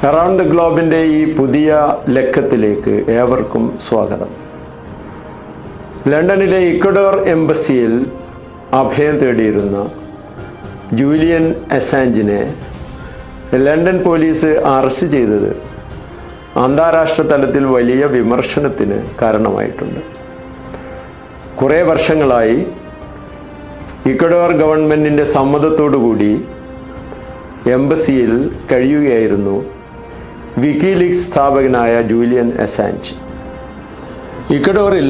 Around the ഗ്ലോബിൻ്റെ ഈ പുതിയ ലക്കത്തിലേക്ക് ഏവർക്കും സ്വാഗതം. ലണ്ടനിലെ ഇക്വഡോർ എംബസിയിൽ അഭയം തേടിയിരുന്ന ജൂലിയൻ അസാഞ്ചിനെ ലണ്ടൻ പോലീസ് അറസ്റ്റ് ചെയ്തത് അന്താരാഷ്ട്ര തലത്തിൽ വലിയ വിമർശനത്തിന് കാരണമായിട്ടുണ്ട്. കുറേ വർഷങ്ങളായി ഇക്വഡോർ ഗവൺമെൻറ്റിൻ്റെ സമ്മതത്തോടുകൂടി എംബസിയിൽ കഴിയുകയായിരുന്നു വിക്കിലീക്സ് സ്ഥാപകനായ ജൂലിയൻ അസാഞ്ച്. ഇക്വഡോറിൽ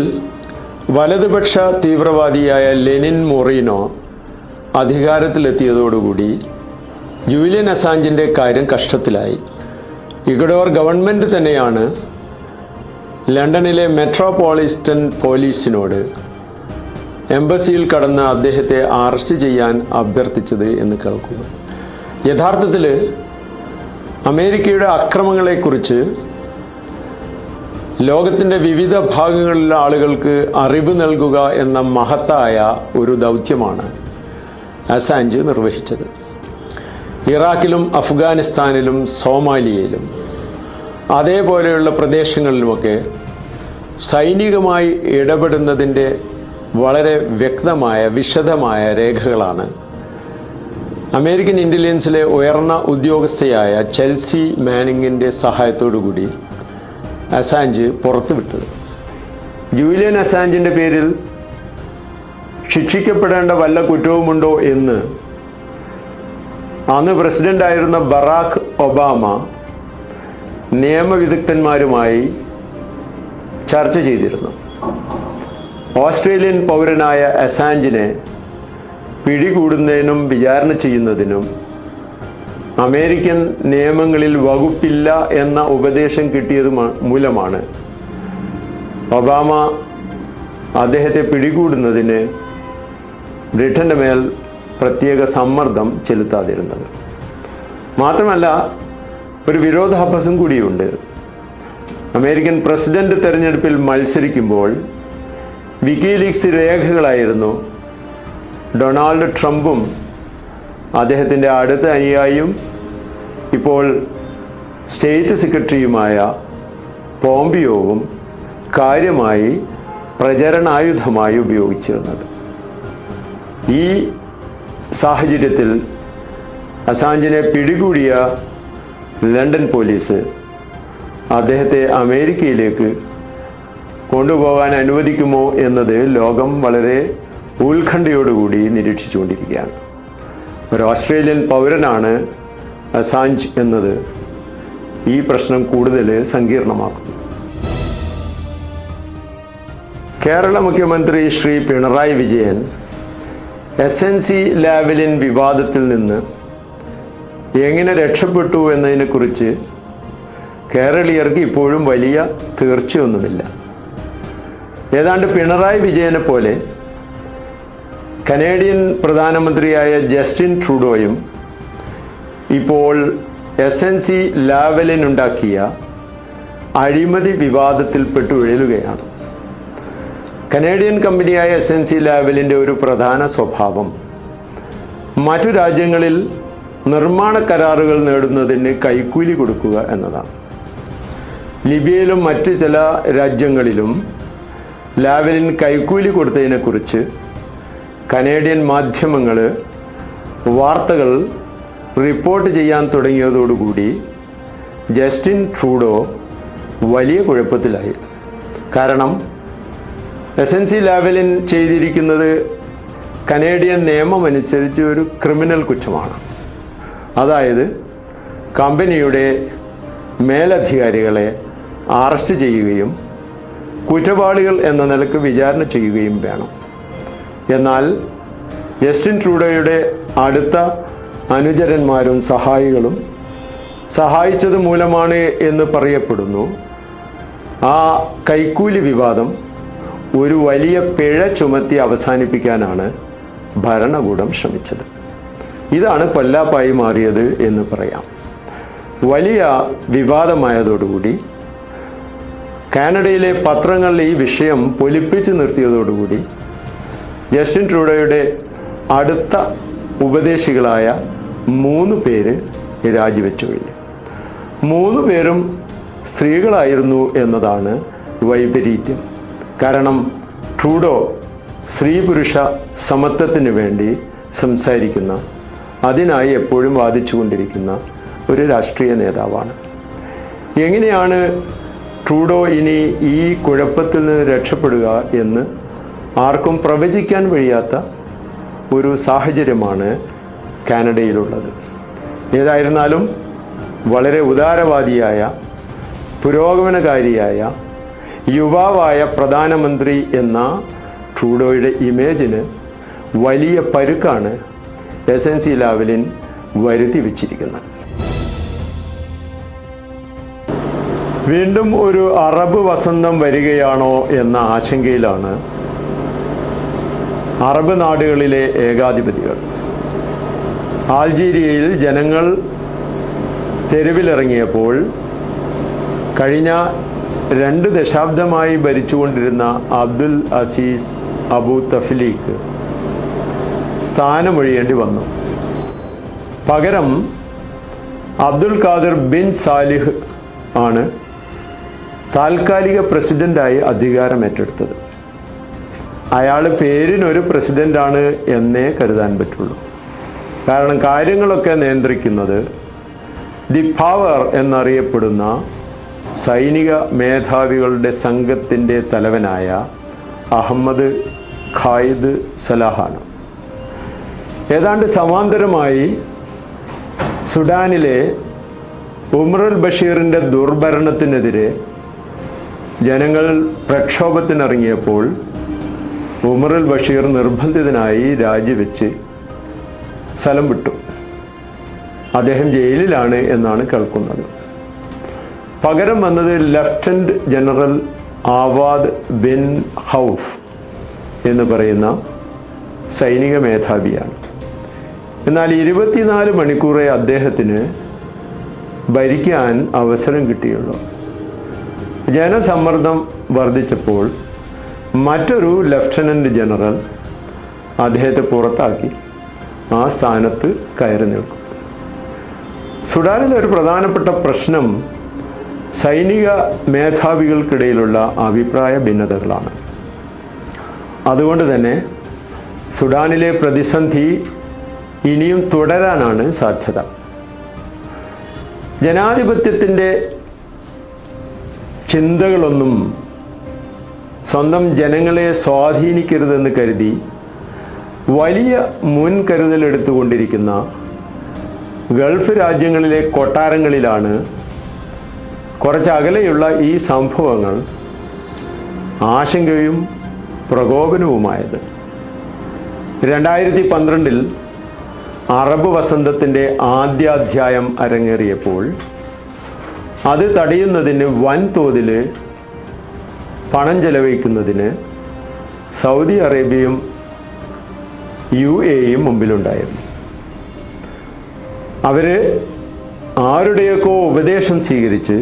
വലതുപക്ഷ തീവ്രവാദിയായ ലെനിൻ മൊറീനോ അധികാരത്തിലെത്തിയതോടുകൂടി ജൂലിയൻ അസാഞ്ചിൻ്റെ കാര്യം കഷ്ടത്തിലായി. ഇക്വഡോർ ഗവൺമെൻറ് തന്നെയാണ് ലണ്ടനിലെ മെട്രോപൊളിറ്റൻ പോലീസിനോട് എംബസിയിൽ കടന്ന് അദ്ദേഹത്തെ അറസ്റ്റ് ചെയ്യാൻ അഭ്യർത്ഥിച്ചത് എന്ന് കേൾക്കുന്നു. യഥാർത്ഥത്തിൽ അമേരിക്കയുടെ അക്രമങ്ങളെക്കുറിച്ച് ലോകത്തിൻ്റെ വിവിധ ഭാഗങ്ങളിലെ ആളുകൾക്ക് അറിവ് നൽകുക എന്ന മഹത്തായ ഒരു ദൗത്യമാണ് അസാഞ്ച് നിർവഹിച്ചത്. ഇറാഖിലും അഫ്ഗാനിസ്ഥാനിലും സോമാലിയയിലും അതേപോലെയുള്ള പ്രദേശങ്ങളിലുമൊക്കെ സൈനികമായി ഇടപെടുന്നതിൻ്റെ വളരെ വ്യക്തമായ വിശദമായ രേഖകളാണ് അമേരിക്കൻ ഇൻ്റലിജൻസിലെ ഉയർന്ന ഉദ്യോഗസ്ഥയായ ചെൽസി മാനിങ്ങിൻ്റെ സഹായത്തോടുകൂടി അസാഞ്ച് പുറത്തുവിട്ടത്. ജൂലിയൻ അസാഞ്ചിൻ്റെ പേരിൽ ശിക്ഷിക്കപ്പെടേണ്ട വല്ല കുറ്റവുമുണ്ടോ എന്ന് അന്ന് പ്രസിഡൻ്റായിരുന്ന ബറാക്ക് ഒബാമ നിയമവിദഗ്ധന്മാരുമായി ചർച്ച ചെയ്തിരുന്നു. ഓസ്ട്രേലിയൻ പൗരനായ അസാഞ്ചിനെ പിടികൂടുന്നതിനും വിചാരണ ചെയ്യുന്നതിനും അമേരിക്കൻ നിയമങ്ങളിൽ വകുപ്പില്ല എന്ന ഉപദേശം കിട്ടിയത് മൂലമാണ് ഒബാമ അദ്ദേഹത്തെ പിടികൂടുന്നതിന് ബ്രിട്ടൻ്റെ മേൽ പ്രത്യേക സമ്മർദ്ദം ചെലുത്താതിരുന്നത്. മാത്രമല്ല, ഒരു വിരോധാഭാസം കൂടിയുണ്ട്. അമേരിക്കൻ പ്രസിഡന്റ് തെരഞ്ഞെടുപ്പിൽ മത്സരിക്കുമ്പോൾ വിക്കിലീക്സ് രേഖകളായിരുന്നു ഡൊണാൾഡ് ട്രംപും അദ്ദേഹത്തിൻ്റെ അടുത്ത അനുയായിയും ഇപ്പോൾ സ്റ്റേറ്റ് സെക്രട്ടറിയുമായ പോംപിയോവും കാര്യമായി പ്രചരണായുധമായി ഉപയോഗിച്ചിരുന്നത്. ഈ സാഹചര്യത്തിൽ അസാഞ്ചിനെ പിടികൂടിയ ലണ്ടൻ പോലീസ് അദ്ദേഹത്തെ അമേരിക്കയിലേക്ക് കൊണ്ടുപോകാൻ അനുവദിക്കുമോ എന്നത് ലോകം വളരെ ഉത്കണ്ഠയോടുകൂടി നിരീക്ഷിച്ചുകൊണ്ടിരിക്കുകയാണ്. ഒരു ഓസ്ട്രേലിയൻ പൗരനാണ് അസാഞ്ച് എന്നത് ഈ പ്രശ്നം കൂടുതൽ സങ്കീർണമാക്കുന്നു. കേരള മുഖ്യമന്ത്രി ശ്രീ പിണറായി വിജയൻ SNC ലാവലിൻ വിവാദത്തിൽ നിന്ന് എങ്ങനെ രക്ഷപ്പെട്ടു എന്നതിനെക്കുറിച്ച് കേരളീയർക്ക് ഇപ്പോഴും വലിയ തീർച്ചയൊന്നുമില്ല. ഏതാണ്ട് പിണറായി വിജയനെ പോലെ കനേഡിയൻ പ്രധാനമന്ത്രിയായ ജസ്റ്റിൻ ട്രൂഡോയും ഇപ്പോൾ SNC ലാവലിനുണ്ടാക്കിയ അഴിമതി വിവാദത്തിൽപ്പെട്ടു ഉഴലുകയാണ്. കനേഡിയൻ കമ്പനിയായ SNC ലാവലിൻ്റെ ഒരു പ്രധാന സ്വഭാവം മറ്റു രാജ്യങ്ങളിൽ നിർമ്മാണ കരാറുകൾ നേടുന്നതിന് കൈക്കൂലി കൊടുക്കുക എന്നതാണ്. ലിബിയയിലും മറ്റ് ചില രാജ്യങ്ങളിലും ലാവലിൻ കൈക്കൂലി കൊടുത്തതിനെക്കുറിച്ച് കനേഡിയൻ മാധ്യമങ്ങൾ വാർത്തകൾ റിപ്പോർട്ട് ചെയ്യാൻ തുടങ്ങിയതോടുകൂടി ജസ്റ്റിൻ ട്രൂഡോ വലിയ കുഴപ്പത്തിലായി. കാരണം SNC ലാവലിൻ ചെയ്തിരിക്കുന്നത് കനേഡിയൻ നിയമം അനുസരിച്ച് ഒരു ക്രിമിനൽ കുറ്റമാണ്. അതായത് കമ്പനിയുടെ മേലധികാരികളെ അറസ്റ്റ് ചെയ്യുകയും കുറ്റവാളികൾ എന്ന നിലക്ക് വിചാരണ ചെയ്യുകയും വേണം. എന്നാൽ ജസ്റ്റിൻ ട്രൂഡോയുടെ അടുത്ത അനുചരന്മാരും സഹായികളും സഹായിച്ചത് മൂലമാണ് എന്ന് പറയപ്പെടുന്നു ആ കൈക്കൂലി വിവാദം ഒരു വലിയ പിഴ ചുമത്തി അവസാനിപ്പിക്കാനാണ് ഭരണകൂടം ശ്രമിച്ചത്. ഇതാണ് പൊല്ലാപ്പായി മാറിയത് എന്ന് പറയാം. വലിയ വിവാദമായതോടുകൂടി കാനഡയിലെ പത്രങ്ങളിൽ ഈ വിഷയം പൊലിപ്പിച്ചു നിർത്തിയതോടുകൂടി ജസ്റ്റിൻ ട്രൂഡോയുടെ അടുത്ത ഉപദേശികളായ 3 പേര് രാജിവെച്ചു കഴിഞ്ഞു. 3 പേരും സ്ത്രീകളായിരുന്നു എന്നതാണ് വൈപരീത്യം. കാരണം ട്രൂഡോ സ്ത്രീ പുരുഷ സമത്വത്തിന് വേണ്ടി സംസാരിക്കുന്ന, അതിനായി എപ്പോഴും വാദിച്ചുകൊണ്ടിരിക്കുന്ന ഒരു രാഷ്ട്രീയ നേതാവാണ്. എങ്ങനെയാണ് ട്രൂഡോ ഇനി ഈ കുഴപ്പത്തിൽ നിന്ന് രക്ഷപ്പെടുക എന്ന് ആർക്കും പ്രവചിക്കാൻ കഴിയാത്ത ഒരു സാഹചര്യമാണ് കാനഡയിലുള്ളത്. ഏതായിരുന്നാലും വളരെ ഉദാരവാദിയായ, പുരോഗമനകാരിയായ, യുവാവായ പ്രധാനമന്ത്രി എന്ന ട്രൂഡോയുടെ ഇമേജിന് വലിയ പരുക്കാണ് SNC-Lavalin വരുത്തി വച്ചിരിക്കുന്നത്. വീണ്ടും ഒരു അറബ് വസന്തം വരികയാണോ എന്ന ആശങ്കയിലാണ് അറബ് നാടുകളിലെ ഏകാധിപതികൾ. അൾജീരിയയിൽ ജനങ്ങൾ തെരുവിലിറങ്ങിയപ്പോൾ കഴിഞ്ഞ 2 ദശാബ്ദമായി ഭരിച്ചുകൊണ്ടിരുന്ന അബ്ദുൽ അസീസ് അബൂതഫ്ലീക്ക് സ്ഥാനമൊഴിയേണ്ടി വന്നു. പകരം അബ്ദുൽ ഖാദിർ ബിൻ സാലിഹ് ആണ് താൽക്കാലിക പ്രസിഡൻ്റായി അധികാരം ഏറ്റെടുത്തത്. അയാൾ പേരിനൊരു പ്രസിഡൻ്റാണ് എന്നേ കരുതാൻ പറ്റുള്ളൂ. കാരണം കാര്യങ്ങളൊക്കെ നിയന്ത്രിക്കുന്നത് ദി പവർ എന്നറിയപ്പെടുന്ന സൈനിക മേധാവികളുടെ സംഘത്തിൻ്റെ തലവനായ അഹമ്മദ് ഖായിദ് സലാഹാണ്. ഏതാണ്ട് സമാന്തരമായി സുഡാനിലെ ഉമറുൽ ബഷീറിൻ്റെ ദുർഭരണത്തിനെതിരെ ജനങ്ങൾ പ്രക്ഷോഭത്തിനിറങ്ങിയപ്പോൾ ഉമറുൽ ബഷീർ നിർബന്ധിതനായി രാജിവെച്ച് സ്ഥലം വിട്ടു. അദ്ദേഹം ജയിലിലാണ് എന്നാണ് കേൾക്കുന്നത്. പകരം വന്നത് ലഫ്റ്റനന്റ് ജനറൽ ആവാദ് ബിൻ ഹൗഫ് എന്ന് പറയുന്ന സൈനിക മേധാവിയാണ്. എന്നാൽ 24 മണിക്കൂറേ അദ്ദേഹത്തിന് ഭരിക്കാൻ അവസരം കിട്ടിയുള്ളൂ. ജനസമ്മർദ്ദം വർദ്ധിച്ചപ്പോൾ മറ്റൊരു ലഫ്റ്റനന്റ് ജനറൽ അദ്ദേഹത്തെ പുറത്താക്കി ആ സ്ഥാനത്ത് കയറി നിൽക്കും. സുഡാനിലെ ഒരു പ്രധാനപ്പെട്ട പ്രശ്നം സൈനിക മേധാവികൾക്കിടയിലുള്ള അഭിപ്രായ ഭിന്നതകളാണ്. അതുകൊണ്ട് തന്നെ സുഡാനിലെ പ്രതിസന്ധി ഇനിയും തുടരാനാണ് സാധ്യത. ജനാധിപത്യത്തിൻ്റെ ചിന്തകളൊന്നും സ്വന്തം ജനങ്ങളെ സ്വാധീനിക്കരുതെന്ന് കരുതി വലിയ മുൻകരുതലെടുത്തുകൊണ്ടിരിക്കുന്ന ഗൾഫ് രാജ്യങ്ങളിലെ കൊട്ടാരങ്ങളിലാണ് കുറച്ചകലെയുള്ള ഈ സംഭവങ്ങൾ ആശങ്കയും പ്രകോപനവുമായത്. 2012 അറബ് വസന്തത്തിൻ്റെ ആദ്യാധ്യായം അരങ്ങേറിയപ്പോൾ അത് തടയുന്നതിന് വൻതോതിൽ പണം ചെലവഴിക്കുന്നതിന് സൗദി അറേബ്യയും UAEയും മുമ്പിലുണ്ടായിരുന്നു. അവർ ആരുടെയൊക്കെ ഉപദേശം സ്വീകരിച്ച്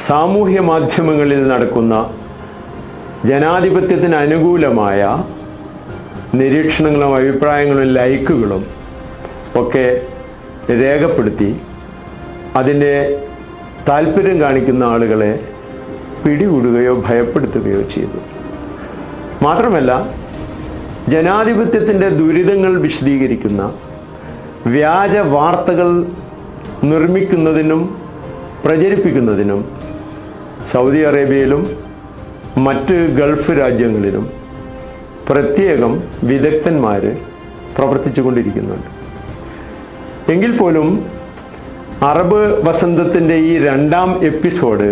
സാമൂഹ്യ മാധ്യമങ്ങളിൽ നടക്കുന്ന ജനാധിപത്യത്തിന് അനുകൂലമായ നിരീക്ഷണങ്ങളും അഭിപ്രായങ്ങളും ലൈക്കുകളും ഒക്കെ രേഖപ്പെടുത്തി അതിൻ്റെ താല്പര്യം കാണിക്കുന്ന ആളുകളെ പിടികൂടുകയോ ഭയപ്പെടുത്തുകയോ ചെയ്തു. മാത്രമല്ല, ജനാധിപത്യത്തിൻ്റെ ദുരിതങ്ങൾ വിശദീകരിക്കുന്ന വ്യാജ വാർത്തകൾ നിർമ്മിക്കുന്നതിനും പ്രചരിപ്പിക്കുന്നതിനും സൗദി അറേബ്യയിലും മറ്റ് ഗൾഫ് രാജ്യങ്ങളിലും പ്രത്യേകം വിദഗ്ധന്മാർ പ്രവർത്തിച്ചു കൊണ്ടിരിക്കുന്നുണ്ട്. എങ്കിൽ പോലും അറബ് വസന്തത്തിൻ്റെ ഈ 2ാം എപ്പിസോഡ്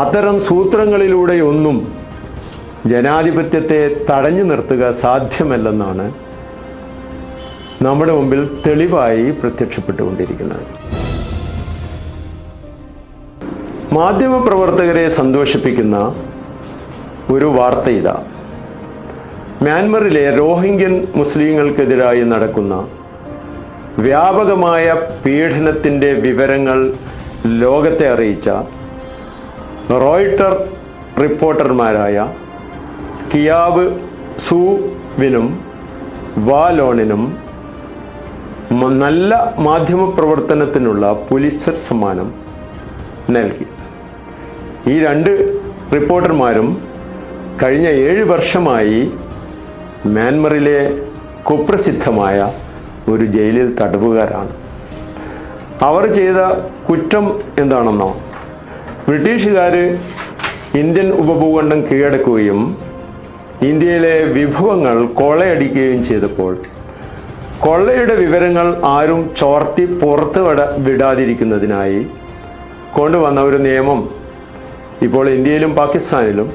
അത്തരം സൂത്രങ്ങളിലൂടെയൊന്നും ജനാധിപത്യത്തെ തടഞ്ഞു നിർത്തുക സാധ്യമല്ലെന്നാണ് നമ്മുടെ മുമ്പിൽ തെളിവായി പ്രത്യക്ഷപ്പെട്ടുകൊണ്ടിരിക്കുന്നത്. മാധ്യമപ്രവർത്തകരെ സന്തോഷിപ്പിക്കുന്ന ഒരു വാർത്ത ഇതാ. മ്യാൻമറിലെ റോഹിംഗ്യൻ മുസ്ലിങ്ങൾക്കെതിരായി നടക്കുന്ന വ്യാപകമായ പീഡനത്തിൻ്റെ വിവരങ്ങൾ ലോകത്തെ അറിയിച്ച റോയിട്ടർ റിപ്പോർട്ടർമാരായ കിയാവ് സൂവിനും വാലോണിനും നല്ല മാധ്യമ പ്രവർത്തനത്തിനുള്ള പുലിറ്റ്സർ സമ്മാനം നൽകി. ഈ 2 റിപ്പോർട്ടർമാരും കഴിഞ്ഞ 7 വർഷമായി മ്യാൻമറിലെ കുപ്രസിദ്ധമായ ഒരു ജയിലിൽ തടവുകാരാണ്. അവർ ചെയ്ത കുറ്റം എന്താണെന്നോ, ബ്രിട്ടീഷുകാർ ഇന്ത്യൻ ഉപഭൂഖണ്ഡം കീഴടക്കുകയും ഇന്ത്യയിലെ വിഭവങ്ങൾ കൊള്ളയടിക്കുകയും ചെയ്തപ്പോൾ കൊള്ളയുടെ വിവരങ്ങൾ ആരും ചോർത്തി പുറത്ത് വിടാതിരിക്കുന്നതിനായി കൊണ്ടുവന്ന ഒരു നിയമം ഇപ്പോൾ ഇന്ത്യയിലും പാകിസ്ഥാനിലും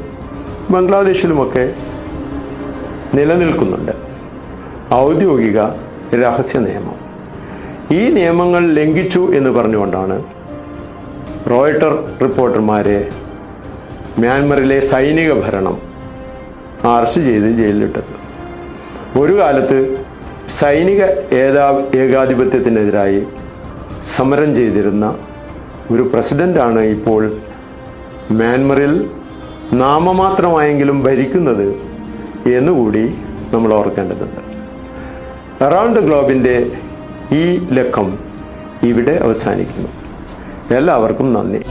ബംഗ്ലാദേശിലുമൊക്കെ നിലനിൽക്കുന്നുണ്ട്. ഔദ്യോഗിക രഹസ്യ നിയമം. ഈ നിയമങ്ങൾ ലംഘിച്ചു എന്ന് പറഞ്ഞുകൊണ്ടാണ് റോയിട്ടർ റിപ്പോർട്ടർമാരെ മ്യാൻമറിലെ സൈനിക ഭരണം അറസ്റ്റ് ചെയ്ത് ജയിലിലിട്ടത്. ഒരു കാലത്ത് സൈനിക ഏകാധിപത്യത്തിനെതിരായി സമരം ചെയ്തിരുന്ന ഒരു പ്രസിഡൻ്റാണ് ഇപ്പോൾ മ്യാൻമറിൽ നാമമാത്രമായെങ്കിലും ഭരിക്കുന്നത് എന്നുകൂടി നമ്മൾ ഓർക്കേണ്ടതുണ്ട്. അറൗണ്ട് ദ ഗ്ലോബിൻ്റെ ഈ ലക്കം ഇവിടെ അവസാനിക്കുന്നു. എല്ലാവർക്കും നന്ദി.